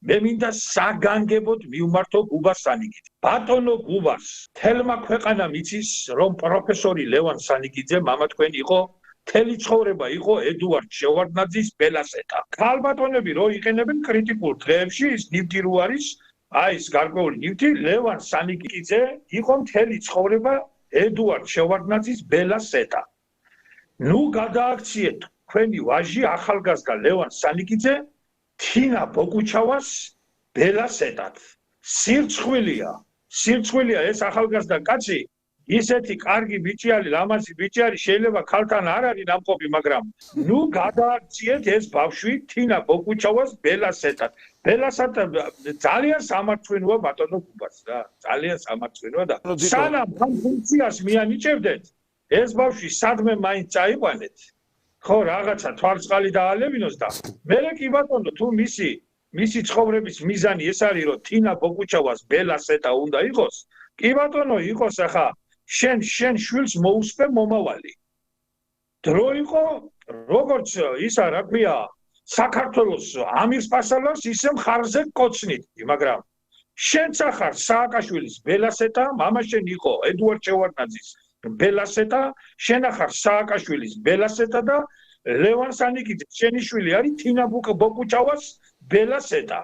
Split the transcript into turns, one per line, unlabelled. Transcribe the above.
მე მინდა საგანგებოდ მივმართო გუბას სანიკიძე. ბატონო გუბას, თელმა ქვეყანამ იცის, რომ პროფესორი ლევან სანიკიძე მამა თქვენ იყო, თელი ცხოვრება იყო ედუარდ შევარდნაძის ბელასეტა. ქალბატონები რო იყენებენ კრიტიკულ დღეებში, ის ნივთი რო არის, აი ეს გარკვეული ნივთი, ლევან სანიკიძე იყო მთელი ცხოვრება ედუარდ შევარდნაძის ბელასეტა. ნუ გადააქციეთ თქვენი ვაჟი ახალგაზრდა ლევან სანიკიძე თინა ბოგუჩავას ბელასეტად. სირცხვილია ეს ახალგაზრდა კაცი, ისეთი კარგი ბიჭი, ლამაზი ბიჭი, შეიძლება ქალთან არ არის ნამყოფი, მაგრამ ნუ გადააქციეთ ეს ბავშვი თინა ბოგუჩავას ბელასეტად. ბელასეტა ძალიან სამარცხვინოა ბატონო გუბას რა, ძალიან სამარცხვინოა და სანამ ამ ფუნქციას მიანიჭებდეთ, ეს ბავშვი სადმე მაინც წაიყვანეთ. ხო, რაღაცა თვალწყალი დაალევინოს და მერე კი ბატონო თუ მისი ცხოვრების მიზანი ეს არის რომ თინა ბოგუჩავას ბელასეტა უნდა იყოს, კი ბატონო იყოს ახლა შენ შვილს მოუსწრე მომავალი. დრო იყო როგორც ისა რა ქვია საქართველოს ამირსპასალარს ისე მხარზე კოცნით, მაგრამ შენც ახარ სააკაშვილის ბელასეტა, მამა შენ იყო ედუარდ შევარდნაძის ბელასეტა, შენ ახარ სააკაშვილის ბელასეტა და ლევან სანიკიძე შენი შვილი არის თინა ბოგუჩავას ბელასეტა.